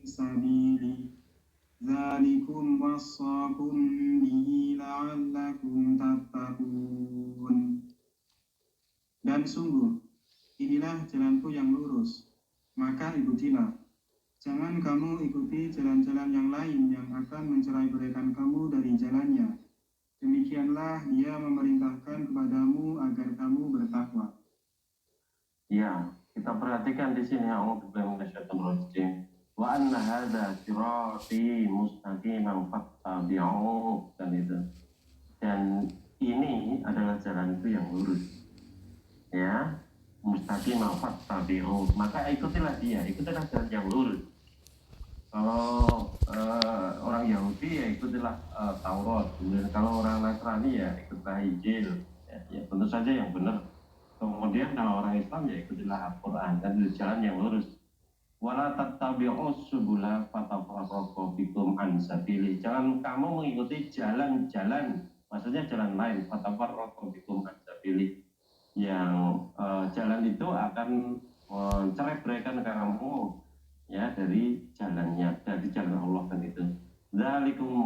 sabili dzalikum wassakum bihi la'allakum tattaqun. Dan sungguh, inilah jalanku yang lurus, maka ikutilah. Jangan kamu ikuti jalan-jalan yang lain yang akan mencerai-beraikan kamu dari jalannya. Demikianlah Dia memerintahkan kepadamu agar kamu bertakwa. Ya, kita perhatikan di sini a'udzubillahi minasyaitonir rajim. Wa anna hadza sirati mustaqiman fattabi'uhu dan itu. Dan ini adalah jalanku yang lurus. Ya, mustaqiman fattabi'uhu. Maka ikutilah dia, ikutilah jalan yang lurus. Kalau orang Yahudi ya ikutilah Taurat. Kemudian kalau orang Nasrani ya ikutilah Injil. Ya, tentu saja yang benar. Kemudian kalau orang Islam ya ikutilah Al-Quran dan jalan yang lurus. Wala tattabi'us subula fatafarraqu bikum an sabili. Jangan kamu mengikuti jalan-jalan, maksudnya jalan lain, fatafarraqu bikum an sabili. Yang jalan itu akan mencerai-beraikan kamu ya dari jalannya, dari jalan Allah kan itu. Dzalikum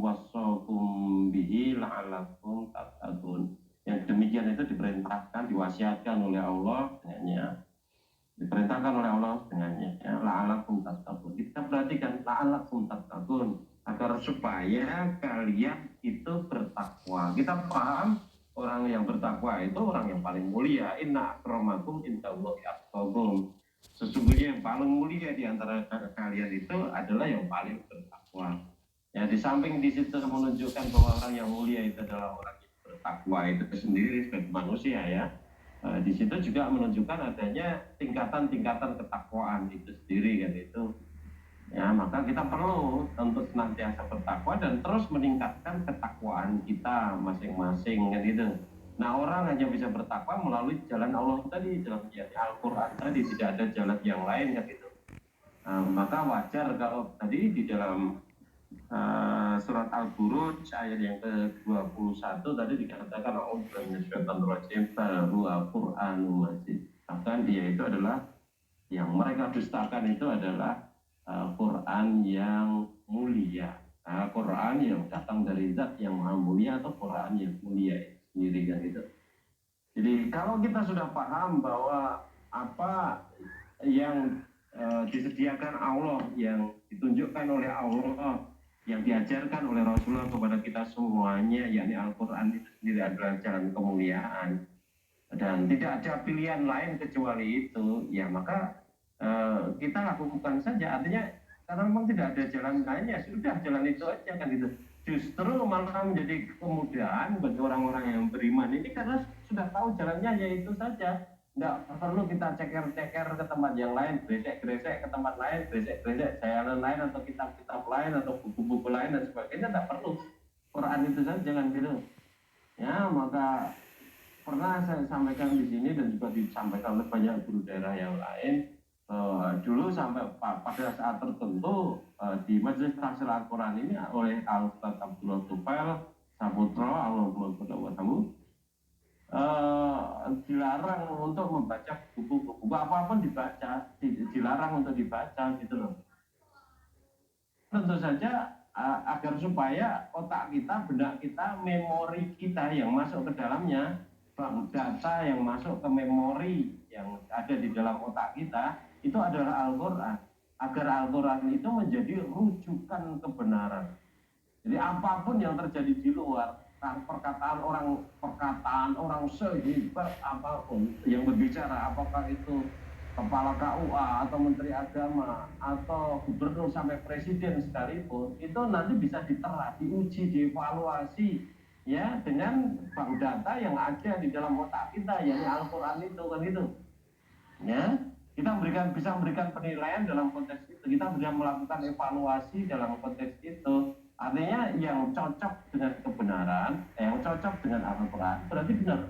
wasaqum bihi la'allakum tattaqun. Yang demikian itu diperintahkan, diwasiatkan oleh Allah dengannya, diperintahkan oleh Allah dengannya ya, la'allakum tattaqun. Kita perhatikan la'allakum tattaqun, agar supaya kalian itu bertakwa. Kita paham orang yang bertakwa itu orang yang paling mulia. Inna akramakum indallahi atqakum. Sesungguhnya yang paling mulia di antara kalian itu adalah yang paling bertakwa. Ya, di samping di situ menunjukkan bahwa orang yang mulia itu adalah orang yang bertakwa itu sendiri sebagai manusia ya. Di situ juga menunjukkan adanya tingkatan-tingkatan ketakwaan itu sendiri kan itu. Ya, maka kita perlu untuk senantiasa bertakwa dan terus meningkatkan ketakwaan kita masing-masing kan itu. Nah, orang hanya bisa bertakwa melalui jalan Allah tadi, jalan Al-Quran tadi, tidak ada jalan yang lain kan itu. Maka wajar kalau tadi di dalam surat Al-Buruj ayat yang ke-21 tadi dikatakan a'udzubillahi minasyaitonir rajim huwa Qur'anun majid. Bahkan dia itu adalah yang mereka dustakan itu adalah Quran yang mulia. Quran yang datang dari zat yang maha mulia atau Quran yang mulia sendiri kan itu. Jadi kalau kita sudah paham bahwa apa yang disediakan Allah, yang ditunjukkan oleh Allah, yang diajarkan oleh Rasulullah kepada kita semuanya, yakni Al-Quran itu sendiri adalah jalan kemuliaan dan tidak ada pilihan lain kecuali itu, ya maka kita lakukan saja. Artinya karena memang tidak ada jalan lain, ya sudah jalan itu aja kan itu. Justru malah menjadi kemudahan bagi orang-orang yang beriman ini karena sudah tahu jalannya yaitu saja. Nggak perlu kita ceker-ceker ke tempat yang lain, gresek-gresek ke tempat lain, gresek-gresek jalan lain atau kitab-kitab lain atau buku-buku lain dan sebagainya. Nggak perlu. Quran itu saja kan gitu. Ya, maka pernah saya sampaikan di sini dan juga disampaikan oleh banyak guru daerah yang lain. Dulu sampai pada saat tertentu di Majelis Tahsil Al-Quran ini oleh Al-Ustaz Abdullah Tufail Saputra Allahumma tahu dilarang untuk membaca buku-buku apapun dibaca, dilarang untuk dibaca gitu loh. Tentu saja agar supaya otak kita, benak kita, memori kita yang masuk ke dalamnya, data yang masuk ke memori yang ada di dalam otak kita itu adalah Al-Quran, agar Al-Quran itu menjadi rujukan kebenaran. Jadi apapun yang terjadi di luar, perkataan orang sehebat apapun yang berbicara, apakah itu kepala KUA atau menteri agama atau gubernur sampai presiden sekalipun, itu nanti bisa diterap, diuji, dievaluasi ya dengan bank data yang ada di dalam otak kita, yakni Al-Quran itu kan itu. Ya, kita bisa memberikan penilaian dalam konteks itu, kita bisa melakukan evaluasi dalam konteks itu. Artinya yang cocok dengan kebenaran, yang cocok dengan Al-Quran berarti benar.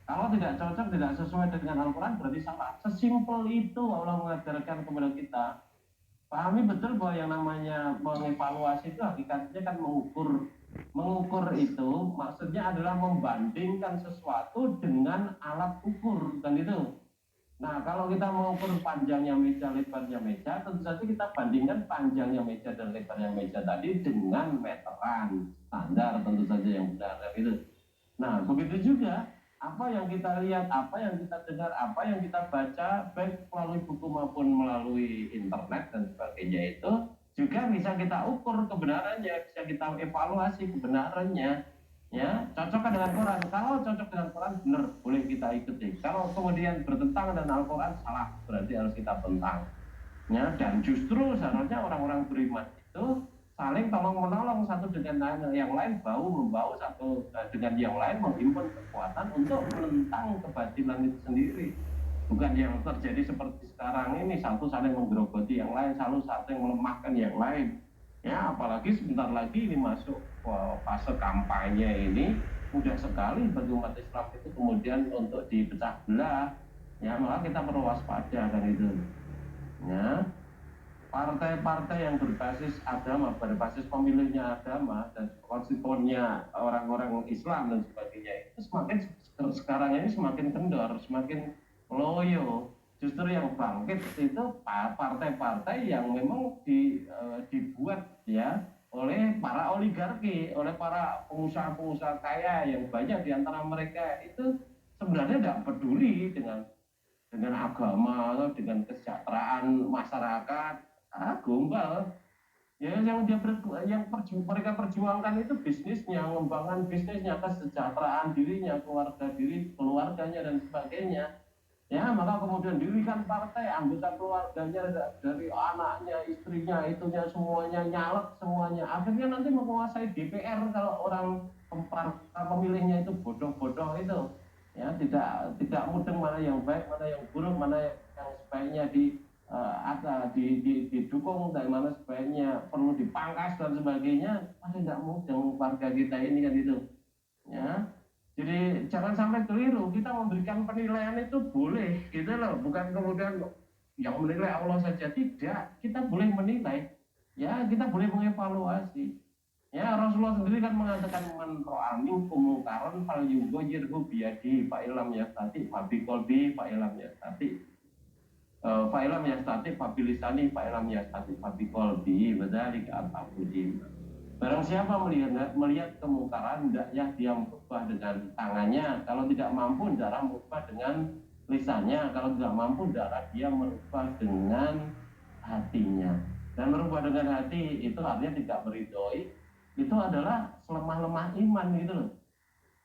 Kalau tidak cocok, tidak sesuai dengan Al-Quran berarti salah. Sesimpel itu Allah mengajarkan kepada kita. Pahami betul bahwa yang namanya mengevaluasi itu hakikatnya kan mengukur itu maksudnya adalah membandingkan sesuatu dengan alat ukur kan itu. Nah, kalau kita mau ukur panjangnya meja, lebarnya meja, tentu saja kita bandingkan panjangnya meja dan lebarnya meja tadi dengan meteran standar, tentu saja yang benar itu. Nah, begitu juga apa yang kita lihat, apa yang kita dengar, apa yang kita baca, baik melalui buku maupun melalui internet dan sebagainya itu juga bisa kita ukur kebenarannya, bisa kita evaluasi kebenarannya. Ya, cocokkan dengan Quran. Kalau cocok dengan Quran, benar, boleh kita ikuti. Kalau kemudian bertentangan dengan Al-Quran, salah, berarti harus kita tentang. Ya, dan justru seharusnya orang-orang beriman itu saling tolong menolong satu dengan yang lain, bahu membahu satu dengan yang lain, menghimpun kekuatan untuk menentang kebatilan itu sendiri. Bukan yang terjadi seperti sekarang ini, satu saling menggerogoti yang lain, satu saling melemahkan yang lain. Ya, apalagi sebentar lagi ini masuk fase kampanye ini, mudah sekali bagi umat Islam itu kemudian untuk dipecah belah. Ya, maka kita perlu waspada dan itu. Ya, partai-partai yang berbasis agama, berbasis pemilihnya agama dan konstituennya orang-orang Islam dan sebagainya itu semakin sekarang ini semakin kendor, semakin loyo. Justru yang bangkit itu partai-partai yang memang dibuat ya oleh para oligarki, oleh para pengusaha-pengusaha kaya yang banyak di antara mereka itu sebenarnya tidak peduli dengan agama atau dengan kesejahteraan masyarakat. Gombal ya, mereka perjuangkan itu bisnisnya, mengembangkan bisnisnya, kesejahteraan dirinya, keluarganya dan sebagainya. Ya, maka kemudian dirikan partai, anggota keluarganya dari anaknya, istrinya, itunya semuanya nyalek semuanya. Akhirnya nanti menguasai DPR kalau orang pemilihnya itu bodoh-bodoh itu. Ya, tidak mudeng mana yang baik, mana yang buruk, mana yang sebaiknya didukung dan mana sebaiknya perlu dipangkas dan sebagainya. Masih tidak mudeng warga kita ini kan itu. Ya, jadi jangan sampai keliru, kita memberikan penilaian itu boleh, gitu loh. Bukan kemudian yang menilai Allah saja, tidak. Kita boleh menilai, ya kita boleh mengevaluasi. Ya, Rasulullah sendiri kan mengatakan man ra'a minkum munkaran falyughayyirhu biyadihi fa illam yastati fa biqalbihi fa illam yastati fa'ilam yastati fabilisani fa'ilam yastati fabiqalbihi wadzalika al-aqdim. Barang siapa melihat kemungkaran, hendaknya dia merubah dengan tangannya. Kalau tidak mampu, hendaklah merubah dengan lisannya. Kalau tidak mampu, hendaklah dia merubah dengan hatinya. Dan merubah dengan hati itu artinya tidak meridhoi. Itu adalah selemah-lemah iman gitu loh.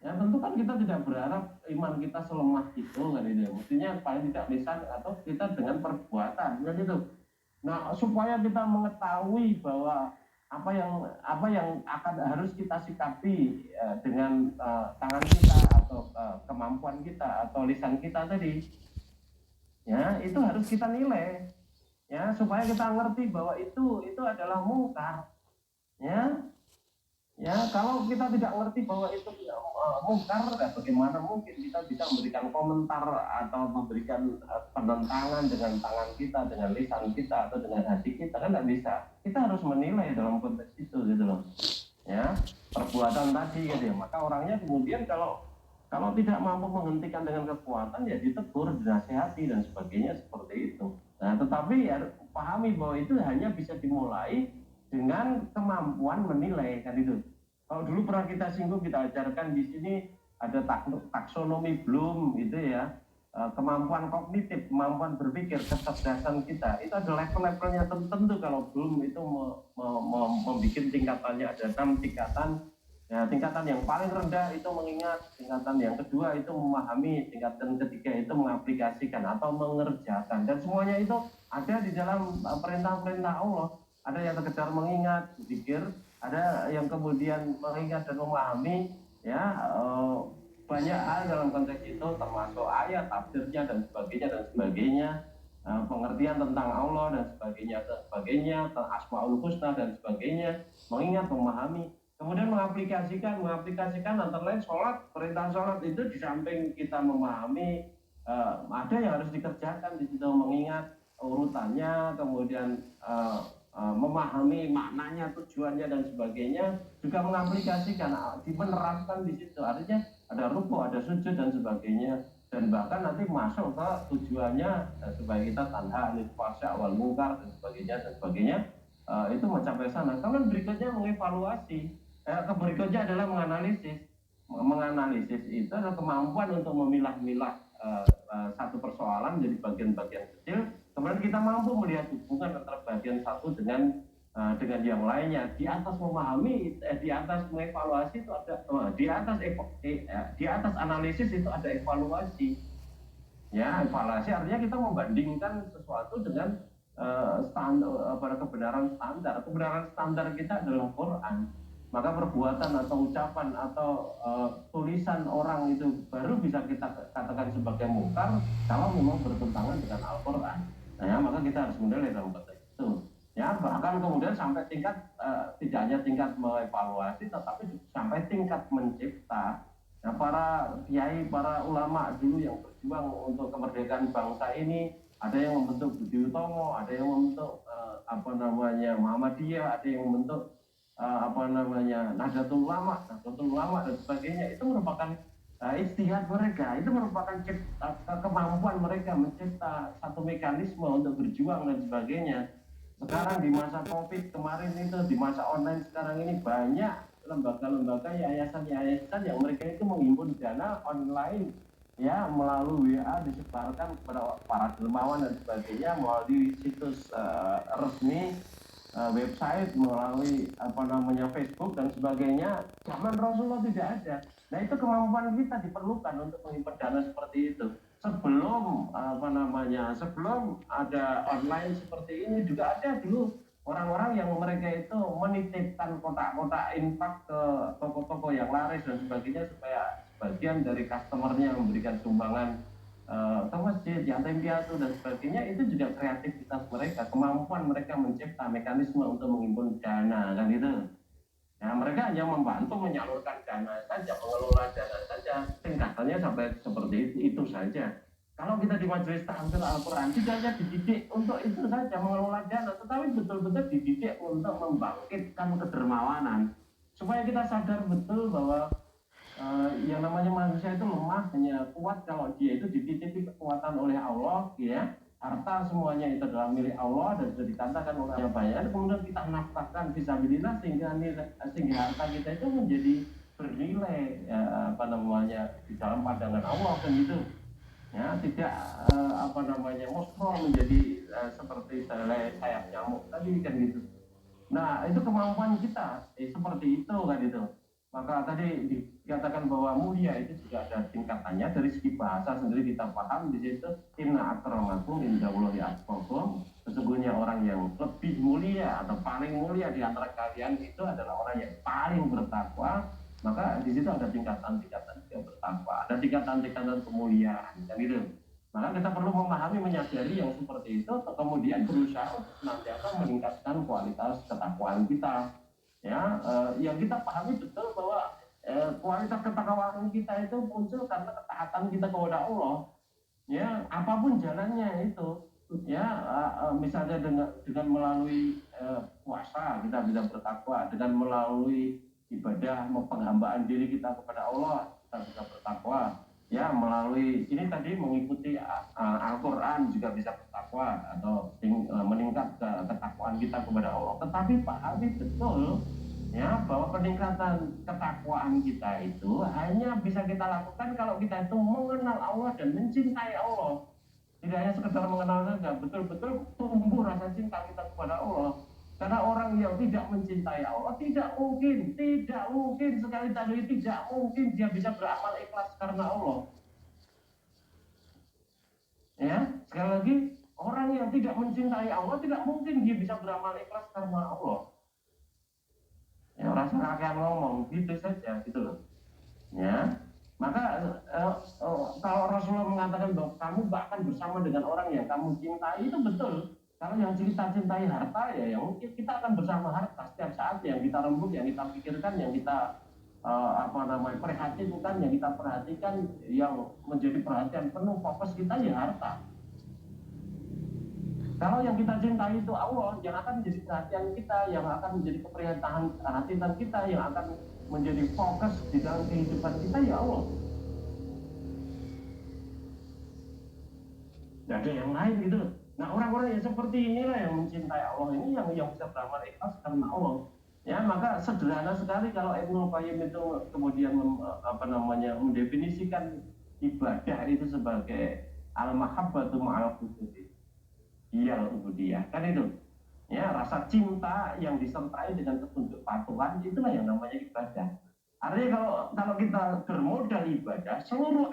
Ya tentu kan kita tidak berharap iman kita selemah itu kan itu. Mestinya paling tidak lisan atau kita dengan perbuatan kan itu. Nah, supaya kita mengetahui bahwa apa yang akan harus kita sikapi dengan tangan kita atau kemampuan kita atau lisan kita tadi, ya itu harus kita nilai, ya supaya kita ngerti bahwa itu adalah mungkar, ya. Ya, kalau kita tidak ngerti bahwa itu mungkar, bagaimana mungkin kita bisa memberikan komentar atau memberikan penentangan dengan tangan kita, dengan lisan kita, atau dengan hati kita, kan nggak bisa. Kita harus menilai dalam konteks itu, gitu loh. Ya, perbuatan tadi, gitu ya. Maka orangnya kemudian kalau tidak mampu menghentikan dengan kekuatan, ya ditegur, dinasehati, dan sebagainya seperti itu. Nah, tetapi ya, pahami bahwa itu hanya bisa dimulai dengan kemampuan menilai, kan itu. Kalau dulu pernah kita singgung, kita ajarkan di sini ada taksonomi Bloom gitu ya, kemampuan kognitif, kemampuan berpikir, kecerdasan kita itu ada level-levelnya tertentu. Kalau Bloom itu membuat tingkatannya ada 6 tingkatan. Ya, tingkatan yang paling rendah itu mengingat, tingkatan yang kedua itu memahami, tingkatan ketiga itu mengaplikasikan atau mengerjakan, dan semuanya itu ada di dalam perintah-perintah Allah. Ada yang sekedar mengingat, berpikir, ada yang kemudian mengingat dan memahami, ya banyak hal dalam konteks itu, termasuk ayat, tafsirnya dan sebagainya, pengertian tentang Allah dan sebagainya, asmaul husna dan sebagainya, mengingat, memahami, kemudian mengaplikasikan antara lain sholat, perintah sholat itu di samping kita memahami, ada yang harus dikerjakan di situ, mengingat urutannya, kemudian memahami maknanya, tujuannya dan sebagainya, juga mengaplikasikan, menerapkan di situ. Artinya ada rukuk, ada sujud dan sebagainya. dan bahkan nanti masuk ke tujuannya supaya kita tanha anil fahsya wal munkar dan sebagainya itu mencapai sana. Kemudian berikutnya mengevaluasi, berikutnya adalah menganalisis itu adalah kemampuan untuk memilah-milah satu persoalan menjadi bagian-bagian kecil. Kemudian kita mampu melihat hubungan antara bagian satu dengan yang lainnya. Di atas memahami, di atas mengevaluasi itu ada, di atas analisis itu ada evaluasi. Ya, evaluasi artinya kita membandingkan sesuatu dengan kebenaran standar. Kebenaran standar kita adalah Quran. Maka perbuatan atau ucapan atau tulisan orang itu baru bisa kita katakan sebagai mungkar kalau memang bertentangan dengan Al-Quran. Nah, ya, maka kita harus menilai dalam konteks itu. Ya, bahkan kemudian sampai tingkat tidak hanya tingkat mengevaluasi, tetapi sampai tingkat mencipta. Nah, para kiai, para ulama dulu yang berjuang untuk kemerdekaan bangsa ini, ada yang membentuk Budi Utomo, ada yang membentuk Muhammadiyah, ada yang membentuk Nahdlatul Ulama dan sebagainya. Itu merupakan ijtihad mereka, itu merupakan kemampuan mereka mencipta satu mekanisme untuk berjuang dan sebagainya. Sekarang di masa COVID kemarin itu, di masa online sekarang ini banyak lembaga-lembaga, yayasan-yayasan yang mereka itu menghimpun dana online ya melalui WA disebarkan kepada para dermawan dan sebagainya melalui situs resmi, website, melalui Facebook dan sebagainya. Zaman Rasulullah tidak ada. Nah, itu kemampuan kita diperlukan untuk menghimpun dana seperti itu. Sebelum sebelum ada online seperti ini juga ada dulu orang-orang yang mereka itu menitipkan kotak-kotak infak ke toko-toko yang laris dan sebagainya supaya sebagian dari customernya memberikan sumbangan ke masjid, yatim piatu dan sebagainya. Itu juga kreativitas mereka, kemampuan mereka mencipta mekanisme untuk menghimpun dana, kan gitu. Nah, mereka hanya membantu menyalurkan dana saja, mengelola dana saja, tingkatannya sampai seperti itu saja. Kalau kita di majelis tahfidz Al-Quran tidak hanya dididik untuk itu saja mengelola dana, tetapi betul-betul dididik untuk membangkitkan kedermawanan, supaya kita sadar betul bahwa yang namanya manusia itu lemah, hanya kuat kalau dia itu dititipi kekuatan oleh Allah, ya. Harta semuanya itu adalah milik Allah dan sudah dikatakan oleh banyak. Kemudian kita nafkahkan fisabilillah sehingga harta kita itu menjadi bernilai di dalam pandangan Allah, kan gitu. Ya, tidak musnah menjadi seperti sayap nyamuk tadi, kan gitu. Nah, itu kemampuan kita seperti itu, kan itu. Maka tadi dikatakan bahwa mulia itu juga ada tingkatannya. Dari segi bahasa sendiri kita paham di situ, inna akramakum indallahi atqakum, sesungguhnya orang yang lebih mulia atau paling mulia di antara kalian itu adalah orang yang paling bertakwa. Maka di situ ada tingkatan-tingkatan yang bertakwa, ada tingkatan-tingkatan kemuliaan, kan gitu. Maka kita perlu memahami, menyadari yang seperti itu, kemudian berusaha untuk senantiasa meningkatkan kualitas ketakwaan kita. Ya, yang kita pahami betul bahwa kualitas ketakwaan kita itu muncul karena ketaatan kita kepada Allah. Ya, apapun jalannya itu, ya, misalnya dengan melalui puasa kita bisa bertakwa, dengan melalui ibadah penghambaan diri kita kepada Allah kita bisa bertakwa. Ya, melalui ini tadi mengikuti Al-Quran juga bisa bertakwa atau meningkat ketakwaan kita kepada Allah. Tetapi pahami betul ya bahwa peningkatan ketakwaan kita itu hanya bisa kita lakukan kalau kita itu mengenal Allah dan mencintai Allah. Tidak hanya sekedar mengenal saja, betul-betul tumbuh rasa cinta kita kepada Allah. Karena orang yang tidak mencintai Allah tidak mungkin sekali tadi tidak mungkin dia bisa beramal ikhlas karena Allah. Ya, sekali lagi, orang yang tidak mencintai Allah tidak mungkin dia bisa beramal ikhlas karena Allah. Ya, rasa kakek ngomong gitu saja, gitu loh. Ya, maka kalau Rasulullah mengatakan bahwa kamu bahkan bersama dengan orang yang kamu cintai, itu betul. Kalau yang kita cintai harta, ya mungkin kita akan bersama harta setiap saat. Yang kita rembuk, yang kita pikirkan, yang kita perhatikan, yang kita perhatikan, yang menjadi perhatian penuh fokus kita ya harta. Kalau yang kita cintai itu Allah, yang akan menjadi perhatian kita, yang akan menjadi keprihatinan kita, yang akan menjadi fokus di dalam kehidupan kita ya Allah. Tidak ada yang lain gitu. Nah orang-orang yang seperti inilah yang mencintai Allah ini yang bisa beramal ikhlas karena Allah. Ya maka sederhana sekali kalau Ibnu Qayyim itu kemudian mendefinisikan ibadah itu sebagai al-mahabbatu ma'al khusudi. Iya ubudiyah kan itu. Ya rasa cinta yang disertai dengan ketunduk patuhan itulah yang namanya ibadah. Artinya kalau kita bermodal ibadah, seluruh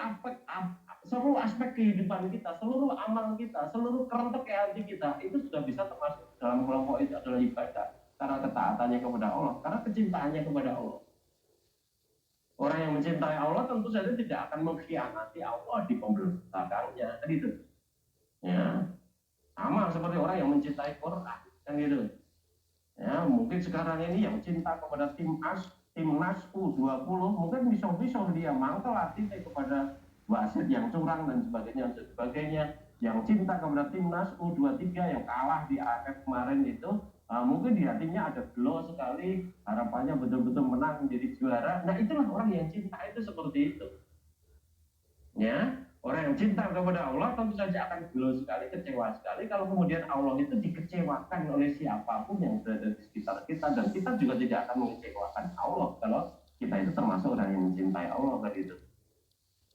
aspek kehidupan kita, seluruh amal kita, seluruh kerentek hati kita itu sudah bisa termasuk dalam kelompok itu adalah ibadah. Karena ketaatannya kepada Allah, karena kecintaannya kepada Allah. Orang yang mencintai Allah tentu saja tidak akan mengkhianati Allah di pembelakangnya, kan gitu. Ya, sama seperti orang yang mencintai Quran, kan gitu. Ya, mungkin sekarang ini yang cinta kepada timnas U20 mungkin bisa dia mangkel hatinya kepada wasit yang curang dan sebagainya. Yang cinta kepada timnas U23 yang kalah di AFF kemarin itu mungkin di hatinya ada gelo sekali, harapannya betul-betul menang menjadi juara. Nah itulah orang yang cinta itu seperti itu. Ya, orang yang cinta kepada Allah tentu saja akan gelo sekali, kecewa sekali kalau kemudian Allah itu dikecewakan oleh siapapun yang berada di sekitar kita, dan kita juga tidak akan mengecewakan Allah kalau kita itu termasuk orang yang mencintai Allah tadi itu.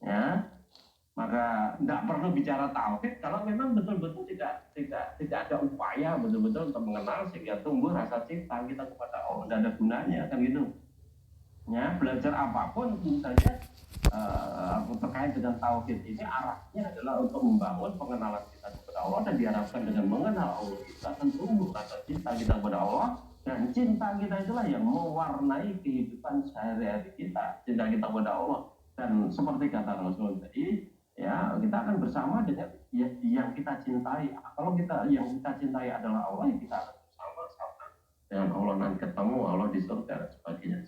Ya, maka tidak perlu bicara tauhid kalau memang betul-betul tidak ada upaya betul-betul untuk mengenal sehingga tumbuh rasa cinta kita kepada Allah. Tidak ada gunanya kan gitu. Ya, belajar apapun tentu saja terkait dengan tauhid ini arahnya adalah untuk membangun pengenalan kita kepada Allah, dan diharapkan dengan mengenal Allah kita akan tumbuh rasa cinta kita kepada Allah, dan cinta kita itulah yang mewarnai kehidupan sehari-hari kita, cinta kita kepada Allah. Dan seperti kata Rasul tadi, ya kita akan bersama dengan yang kita cintai. Kalau yang kita cintai adalah Allah, ya kita akan bersama-sama dengan Allah, nanti ketemu Allah di surga dan sebagainya.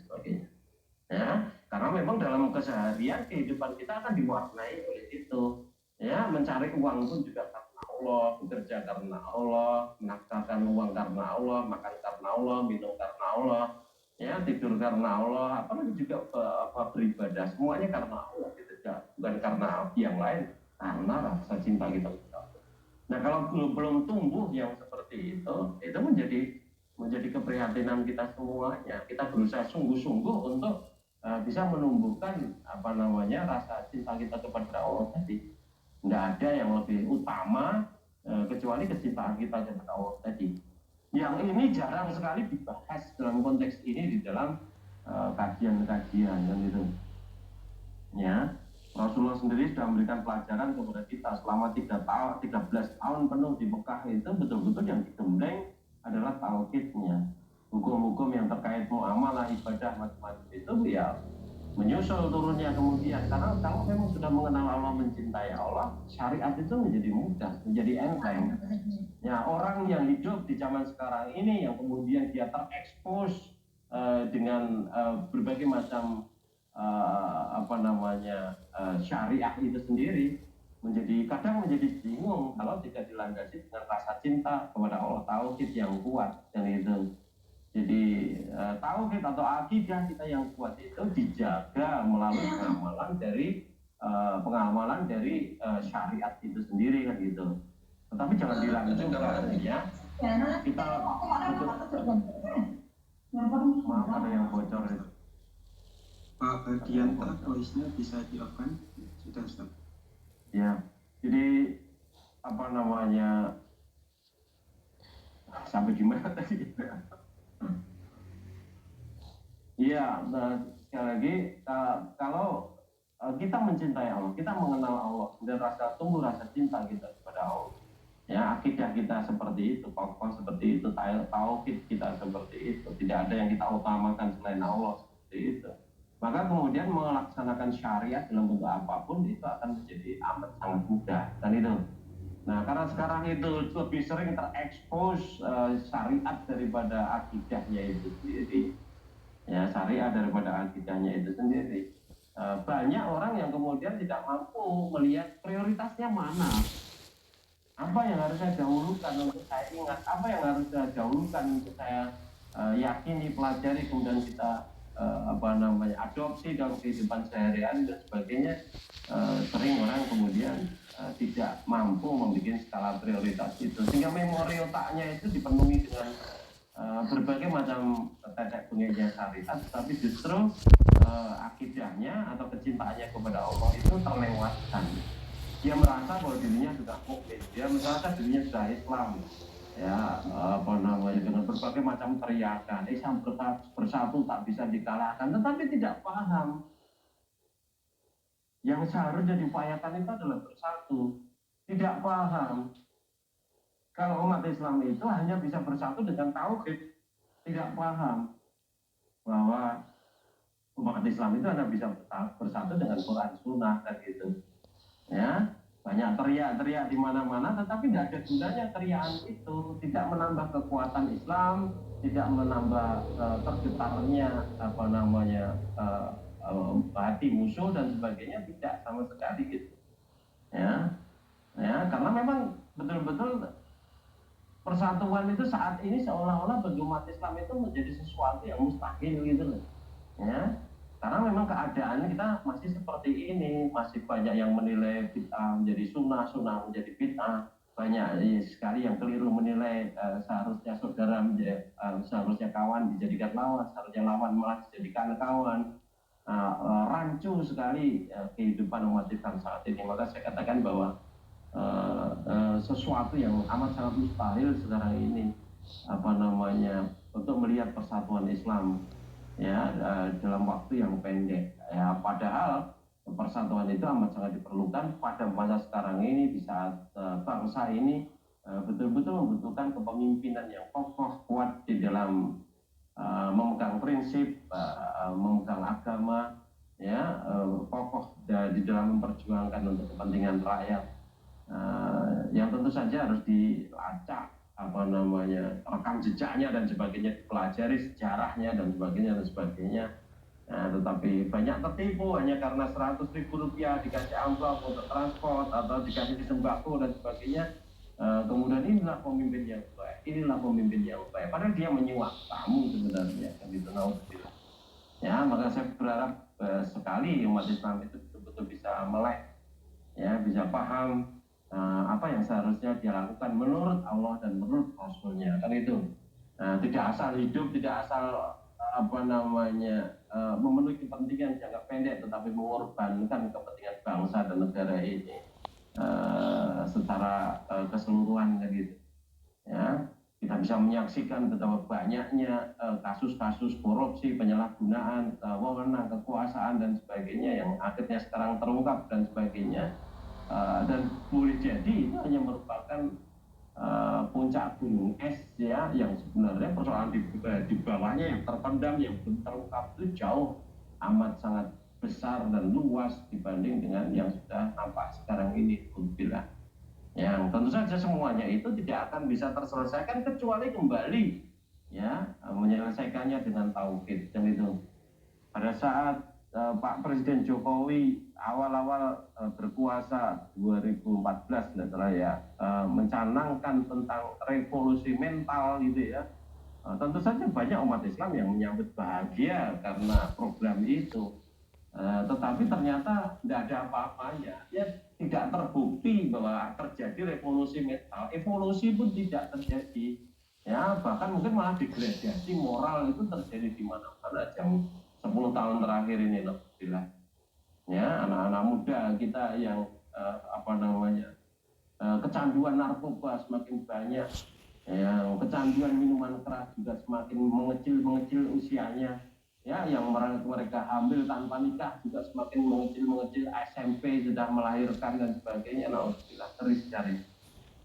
Ya, karena memang dalam keseharian kehidupan kita akan diwarnai oleh itu. Ya, mencari uang pun juga karena Allah, bekerja karena Allah, menafkahkan uang karena Allah, makan karena Allah, minum karena Allah, ya tidur karena Allah, apalagi juga beribadah semuanya karena Allah, gitu, bukan karena yang lain, karena rasa cinta kita. Nah, kalau belum tumbuh yang seperti itu menjadi keprihatinan kita semuanya. Kita berusaha sungguh-sungguh untuk bisa menumbuhkan rasa cinta kita kepada Allah tadi. Nggak ada yang lebih utama kecuali kecintaan kita kepada Allah tadi. Yang ini jarang sekali dibahas dalam konteks ini di dalam kajian-kajian kan itu. Ya, Rasulullah sendiri sudah memberikan pelajaran kepada kita selama 13 tahun penuh di Mekah itu betul-betul yang digembleng adalah tauhidnya. Hukum-hukum yang terkait muamalah, ibadah, macam-macam itu ya menyusul turunnya kemudian. Karena kalau memang sudah mengenal Allah, mencintai Allah, syariat itu menjadi mudah, menjadi enteng. Ya, orang yang hidup di zaman sekarang ini yang kemudian dia terekspos dengan berbagai macam syariah itu sendiri kadang menjadi bingung kalau tidak dilandasi dengan rasa cinta kepada Allah, tauhid yang kuat dan itu. Jadi tauhid atau akidah kita yang kuat itu dijaga melalui pengamalan dari syariat itu sendiri kan gitu. Tetapi jangan dilanjutkan ya. Kita maaf ada yang bocor itu. Pak bagian voice-nya bisa di-off-kan? Sudah stop. Ya, jadi sampai gimana tadi? Iya, sekali lagi kalau kita mencintai Allah, kita mengenal Allah, dan tumbuh rasa cinta kita kepada Allah. Ya, akidah kita seperti itu, pokok seperti itu, tauhid kita seperti itu, tidak ada yang kita utamakan selain Allah seperti itu. Maka kemudian melaksanakan syariat dalam bentuk apapun itu akan menjadi amat sangat mudah, kan itu. Nah, karena sekarang itu lebih sering terekspos syariat daripada akidahnya itu sendiri. Ya, syariat daripada akidahnya itu sendiri. Banyak orang yang kemudian tidak mampu melihat prioritasnya mana. Apa yang harus saya dahulukan untuk saya ingat, apa yang harus saya dahulukan untuk saya yakini, pelajari, kemudian kita adopsi dalam kehidupan sehari-hari dan sebagainya, sering orang kemudian tidak mampu membuat skala prioritas itu, sehingga memori otaknya itu dipenuhi dengan berbagai macam tetek bengeknya syariat, tapi justru akidahnya atau kecintaannya kepada Allah itu terlewatkan. Dia merasa bahwa dirinya sudah mukmin, dia merasa dirinya sudah Islam, ya dengan berbagai macam teriakan, Islam bersatu tak bisa dikalahkan, tetapi tidak paham yang seharusnya diupayakan itu adalah bersatu. Tidak paham kalau umat Islam itu hanya bisa bersatu dengan tauhid. Tidak paham bahwa umat Islam itu hanya bisa bersatu dengan Quran Sunnah dan gitu. Ya, banyak teriak-teriak di mana-mana, tetapi tidak ada gunanya teriakan itu, tidak menambah kekuatan Islam, tidak menambah tergetarnya hati musuh dan sebagainya, tidak sama sekali gitu. Ya, karena memang betul-betul persatuan itu saat ini seolah-olah bagi umat Islam itu menjadi sesuatu yang mustahil gitu loh. Ya, karena memang keadaan kita masih seperti ini, masih banyak yang menilai bid'ah menjadi sunnah menjadi bid'ah, banyak sekali yang keliru menilai seharusnya saudara seharusnya kawan dijadikan lawan, seharusnya lawan malah dijadikan kawan. Rancu sekali kehidupan umat Islam saat ini. Maka saya katakan bahwa sesuatu yang amat sangat mustahil sekarang ini untuk melihat persatuan Islam ya dalam waktu yang pendek, ya padahal persatuan itu amat sangat diperlukan pada masa sekarang ini, di saat bangsa ini betul-betul membutuhkan kepemimpinan yang kokoh, kuat di dalam memegang prinsip, memegang agama, ya kokoh di dalam memperjuangkan untuk kepentingan rakyat, yang tentu saja harus dilacak rekam jejaknya dan sebagainya, dipelajari sejarahnya dan sebagainya. Nah, tetapi banyak tertipu hanya karena 100.000 rupiah dikasih amplop untuk transport atau dikasih sembako dan sebagainya. Kemudian inilah pemimpin yang baik, padahal dia menyuap kamu sebenarnya, kan gitu. Ya, maka saya berharap sekali umat Islam itu betul-betul bisa melek, ya bisa paham apa yang seharusnya dia lakukan menurut Allah dan menurut Rasulnya, kan itu. Tidak asal hidup, tidak asal memenuhi kepentingan jangka pendek, tetapi mengorbankan kepentingan bangsa dan negara ini secara keseluruhan, kan gitu. Ya, kita bisa menyaksikan betapa banyaknya kasus-kasus korupsi, penyalahgunaan wewenang, kekuasaan dan sebagainya yang akhirnya sekarang terungkap dan sebagainya. Dan boleh jadi itu hanya merupakan puncak gunung es, ya, yang sebenarnya persoalan di bawahnya yang terpendam, yang belum terungkap itu jauh amat sangat besar dan luas dibanding dengan yang sudah nampak sekarang ini. Alhamdulillah. Yang tentu saja semuanya itu tidak akan bisa terselesaikan kecuali kembali, ya, menyelesaikannya dengan tauhid. Dan itu pada saat Pak Presiden Jokowi awal-awal berkuasa 2014 ya, mencanangkan tentang revolusi mental gitu ya. Tentu saja banyak umat Islam yang menyambut bahagia karena program itu. Tetapi ternyata tidak ada apa-apanya. Ya, tidak terbukti bahwa terjadi revolusi mental. Evolusi pun tidak terjadi. Ya, bahkan mungkin malah degradasi moral itu terjadi di mana-mana. Jam 10 tahun terakhir ini, alhamdulillah. Ya, anak-anak muda kita yang kecanduan narkoba semakin banyak, yang kecanduan minuman keras juga semakin mengecil usianya, ya, yang mereka hamil tanpa nikah juga semakin mengecil, SMP sudah melahirkan dan sebagainya. Alhamdulillah, terus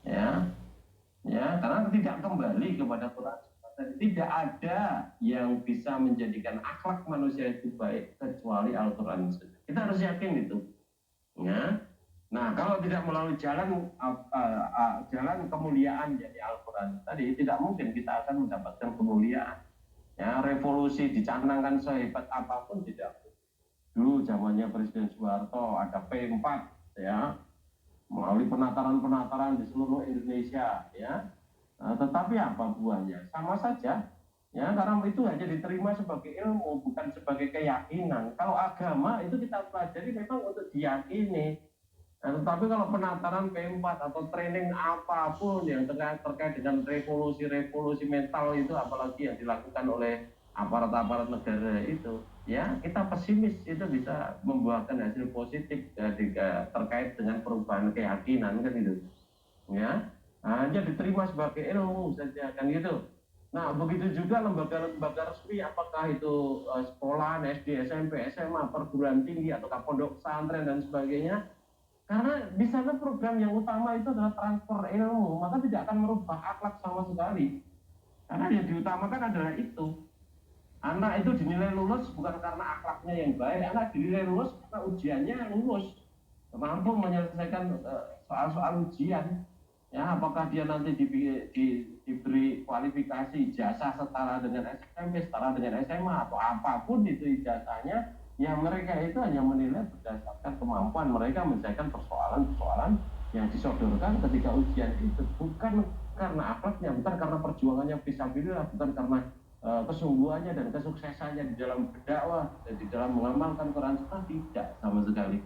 ya, karena tidak kembali kepada Quran. Tidak ada yang bisa menjadikan akhlak manusia itu baik kecuali Al-Quran. Kita harus yakin itu. Ya. Nah, kalau tidak melalui jalan kemuliaan jadi Al-Quran tadi, tidak mungkin kita akan mendapatkan kemuliaan. Ya, revolusi dicanangkan sehebat apapun tidak. Dulu zamannya Presiden Soeharto ada P4, ya, melalui penataran di seluruh Indonesia, ya. Tetapi apa buahnya? Sama saja, Ya, karena itu hanya diterima sebagai ilmu, bukan sebagai keyakinan. Kalau agama itu kita pelajari memang untuk diyakini. Nah, tetapi kalau penataran P4 atau training apapun yang terkait dengan revolusi mental itu, apalagi yang dilakukan oleh aparat-aparat negara itu, ya kita pesimis itu bisa membuahkan hasil positif terkait dengan perubahan keyakinan kan itu, ya hanya diterima sebagai ilmu saja kan gitu. Nah begitu juga lembaga-lembaga resmi, apakah itu sekolah SD, SMP, SMA, perguruan tinggi atau pondok pesantren dan sebagainya, karena di sana program yang utama itu adalah transfer ilmu, maka tidak akan merubah akhlak sama sekali. Karena yang diutamakan adalah itu. Anak itu dinilai lulus bukan karena akhlaknya yang baik, anak dinilai lulus karena ujiannya lulus, mampu menyelesaikan soal-soal ujian. Ya, apakah dia nanti diberi kualifikasi ijazah setara dengan SMP, setara dengan SMA atau apapun itu ijazahnya, ya mereka itu hanya menilai berdasarkan kemampuan mereka menyelesaikan persoalan-persoalan yang disodorkan ketika ujian itu, bukan karena akhlaknya, bukan karena perjuangannya fisabilillah, bukan karena kesungguhannya dan kesuksesannya di dalam berdakwah dan di dalam mengamalkan Quran Sunnah, tidak sama sekali.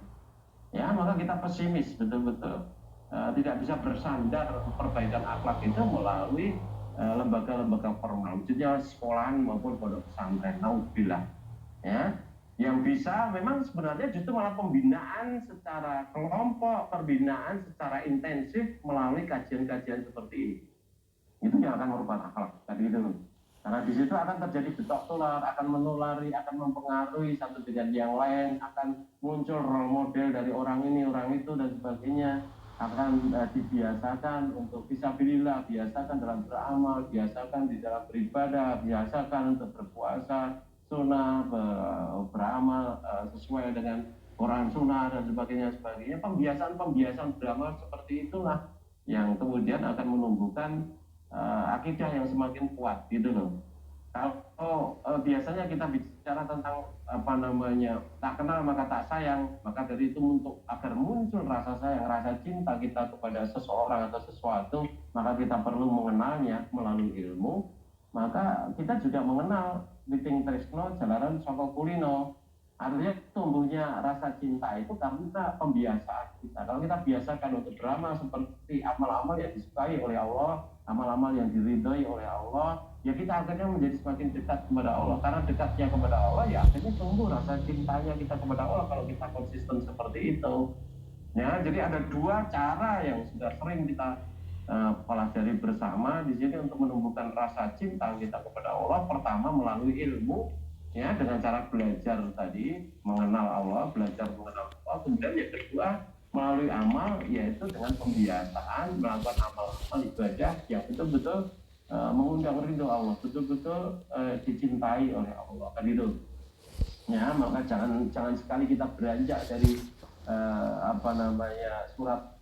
Ya, maka kita pesimis betul-betul. Tidak bisa bersandar perbaikan akhlak itu melalui lembaga-lembaga formal, maksudnya sekolahan maupun pondok pesantren. Nauzubillah. Ya, yang bisa memang sebenarnya justru malah pembinaan secara kelompok, pembinaan secara intensif melalui kajian-kajian seperti ini. Itu yang akan merupakan akhlak tadi itu. Karena di situ akan terjadi getok tular, akan menulari, akan mempengaruhi satu dengan yang lain, akan muncul role model dari orang ini, orang itu dan sebagainya. Akan dibiasakan untuk fisabilillah, biasakan dalam beramal, biasakan di dalam beribadah, biasakan untuk berpuasa sunnah, beramal sesuai dengan Quran sunnah dan sebagainya. Pembiasaan beramal seperti itulah yang kemudian akan menumbuhkan akidah yang semakin kuat gitu loh. Kalau biasanya kita bicara tentang apa namanya, tak kenal maka tak sayang, maka dari itu untuk agar muncul rasa sayang, rasa cinta kita kepada seseorang atau sesuatu, maka kita perlu mengenalnya melalui ilmu. Maka kita juga mengenal Witing Tresno Jalaran Soko Kulino. Artinya tumbuhnya rasa cinta itu karena pembiasaan kita. Kalau kita biasakan untuk beramal seperti amal-amal yang disukai oleh Allah, amal-amal yang diridhoi oleh Allah, ya kita akhirnya menjadi semakin dekat kepada Allah. Karena dekatnya kepada Allah, ya akhirnya tumbuh rasa cintanya kita kepada Allah kalau kita konsisten seperti itu. Ya, jadi ada dua cara yang sudah sering kita pelajari bersama di sini untuk menumbuhkan rasa cinta kita kepada Allah. Pertama melalui ilmu, ya dengan cara belajar tadi mengenal Allah, belajar mengenal Allah. Kemudian yang kedua melalui amal, yaitu dengan pembiasaan melakukan amal-amal ibadah yang betul-betul mengundang ridho Allah, betul-betul dicintai oleh Allah kan itu. Ya, maka jangan sekali kita beranjak dari apa namanya surat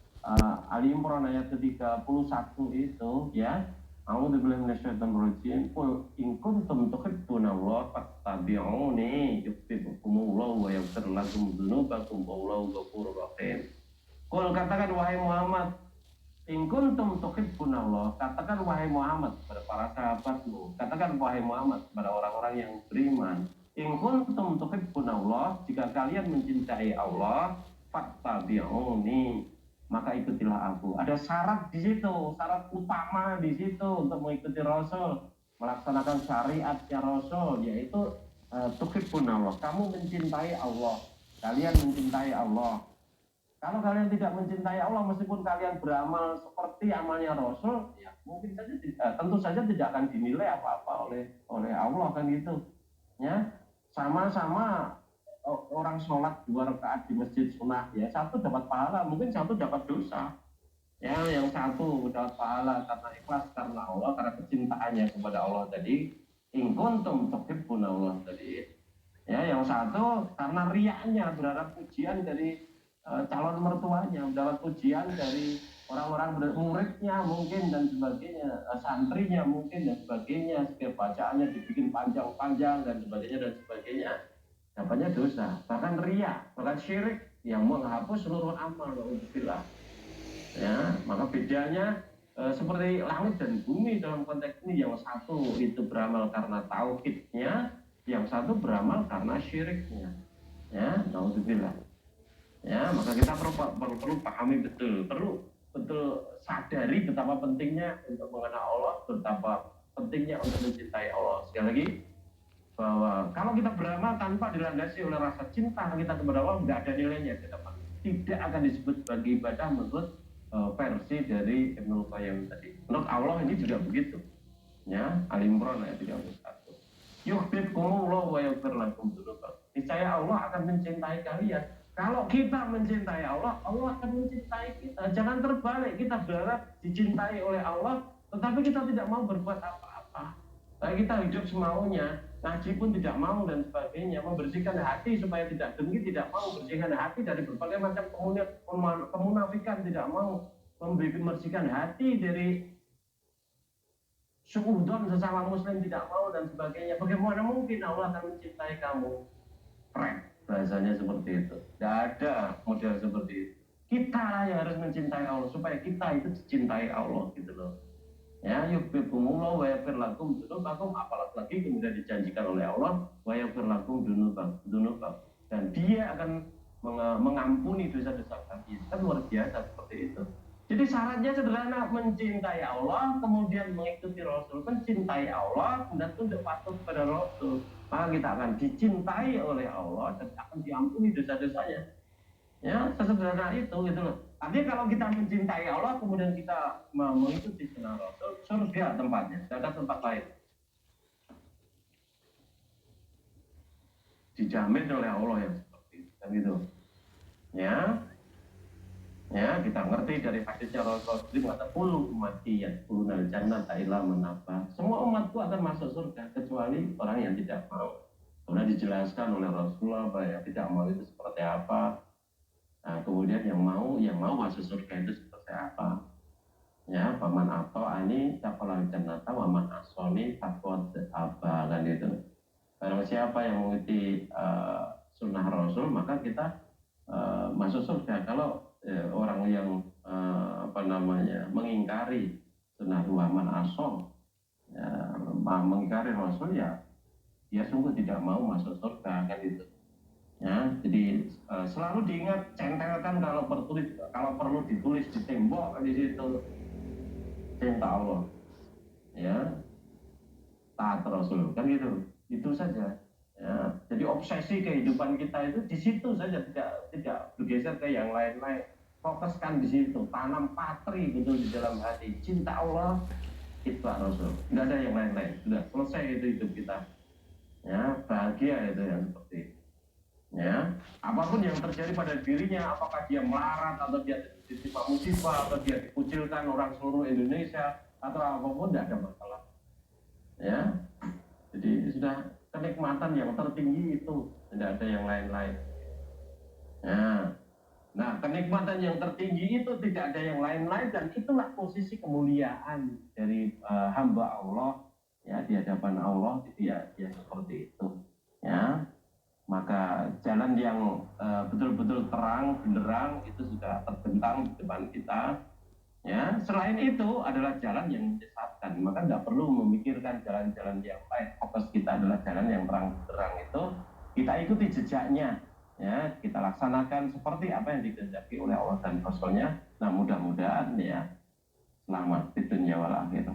Ali Imran ayat ke-31 itu, ya. A'udzubillahi minasyaitonirrajim. Qul in kuntum tuhibbunallah fattabi'uni yuhibbukumullah wa yaghfir lakum dzunubakum wallahu ghafurur rahim. Qul, katakan wahai Muhammad, in kuntum tuhibbunallah, katakan wahai Muhammad kepada para sahabatmu, katakan wahai Muhammad kepada orang-orang yang beriman, in kuntum tuhibbunallah, jika kalian mencintai Allah, fattabi'uni, maka ikutilah aku. Ada syarat di situ, syarat utama di situ untuk mengikuti Rasul, melaksanakan syariatnya Rasul, yaitu tuhibbunallah, kamu mencintai Allah, kalian mencintai Allah. Kalau kalian tidak mencintai Allah, meskipun kalian beramal seperti amalnya Rasul, ya mungkin saja tentu saja tidak akan dinilai apa-apa oleh Allah kan gitu. Ya, sama-sama orang sholat 2 rakaat di masjid sunnah, ya satu dapat pahala, mungkin satu dapat dosa. Ya, yang satu dapat pahala karena ikhlas karena Allah, karena kecintaannya kepada Allah tadi, in kuntum tuhibbunallah tadi. Ya, yang satu karena riaknya, berharap pujian dari calon mertuanya, mendapat pujian dari orang-orang muridnya mungkin dan sebagainya, santrinya mungkin dan sebagainya, setiap bacaannya dibikin panjang-panjang dan sebagainya, dapatnya dosa, bahkan riya, bahkan syirik yang menghapus seluruh amal. Alhamdulillah. Ya, maka bedanya seperti langit dan bumi dalam konteks ini, yang satu itu beramal karena tauhidnya, yang satu beramal karena syiriknya. Ya, naudzubillah. Ya, maka kita perlu pahami betul, perlu sadari betapa pentingnya untuk mengenal Allah, betapa pentingnya untuk mencintai Allah. Sekali lagi, bahwa kalau kita beramal tanpa dilandasi oleh rasa cinta kita kepada Allah, nggak ada nilainya ke depan. Tidak akan disebut sebagai ibadah menurut versi dari Ibnu Qayyim tadi. Menurut Allah ini juga begitu. Ya, Al-Imran ayat 31. Yuhibbukumullah wa yaghfir lakum dzunubakum. Niscaya Allah akan mencintai kalian. Kalau kita mencintai Allah, Allah akan mencintai kita. Jangan terbalik, kita berharap dicintai oleh Allah, tetapi kita tidak mau berbuat apa-apa. Kita hidup semaunya, ngaji pun tidak mau dan sebagainya, membersihkan hati supaya tidak dengki, tidak mau membersihkan hati dari berbagai macam kemunafikan, tidak mau membersihkan hati dari suudon sesama muslim, tidak mau dan sebagainya. Bagaimana mungkin Allah akan mencintai kamu? Bahasanya seperti itu. Tidak ada model seperti itu. Kita yang harus mencintai Allah supaya kita itu dicintai Allah gitu loh. Ya, yuhibbukumullah wa yaghfir lakum dzunubakum, apalagi kemudian dijanjikan oleh Allah wa yaghfir lakum dzunubakum, dan Dia akan mengampuni dosa-dosa kalian. Kan luar biasa seperti itu. Jadi syaratnya sederhana, mencintai Allah, kemudian mengikuti Rasul, mencintai Allah, kemudian tunduk patuh kepada Rasul, maka kita akan dicintai oleh Allah dan akan diampuni dosa-dosanya. Ya, sesederhana itu gitu loh. Artinya kalau kita mencintai Allah, kemudian kita mengikuti sunnah Rasul, surga tempatnya, tidak ada tempat lain. Dijamin oleh Allah yang seperti itu, kan gitu. Ya, kita ngerti dari hadisnya Rasulullah sendiri mengatakan kullu ummati yadkhulunal jannata illa man aba. Semua umatku akan masuk surga kecuali orang yang tidak mau. Kemudian dijelaskan oleh Rasulullah bahwa yang tidak mau itu seperti apa. Nah, kemudian yang mau masuk surga itu seperti apa? Ya, paman atau ani taqalal jannata wa man asoni taqad aba, kan itu. Barang siapa yang mengikuti sunnah Rasul, maka kita masuk surga. Kalau orang yang mengingkari sunnah wa man asom, ya, mengingkari Rasul, ya dia sungguh tidak mau masuk surga, kan itu. Ya, jadi selalu diingat, centelkan kalau perlu ditulis di tembok di situ, cinta Allah, ya, taat Rasul, kan gitu. Itu saja. Ya, jadi obsesi kehidupan kita itu di situ saja, tidak bergeser ke yang lain-lain. Fokuskan di situ, tanam patri gitu di dalam hati, cinta Allah, itba Rasul, tidak ada yang lain-lain. Sudah selesai itu hidup kita. Ya, bahagia itu yang seperti itu. Ya, apapun yang terjadi pada dirinya, apakah dia melarat atau dia ditimpa musibah atau dia dikucilkan orang seluruh Indonesia atau apapun, tidak ada masalah. Ya, jadi sudah kenikmatan yang tertinggi itu, tidak ada yang lain-lain. Ya. Nah, kenikmatan yang tertinggi itu tidak ada yang lain-lain, dan itulah posisi kemuliaan dari hamba Allah, ya, di hadapan Allah, ya seperti itu. Ya, maka jalan yang betul-betul terang benderang itu sudah terbentang di depan kita. Ya, selain itu adalah jalan yang menyesatkan, maka tidak perlu memikirkan jalan-jalan yang lain. Fokus kita adalah jalan yang terang benderang itu, kita ikuti jejaknya. Ya, kita laksanakan seperti apa yang dikehendaki oleh Allah dan Rasulnya. Nah, mudah-mudahan ya selamat di dunia wal akhirah.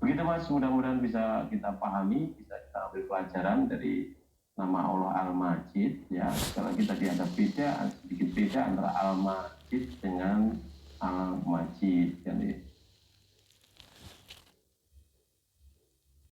Begitu Mas, mudah-mudahan bisa kita pahami, bisa kita ambil pelajaran dari nama Allah Al-Majid. Ya, kalau kita ada sedikit beda antara Al-Majid dengan Al-Majid. Jadi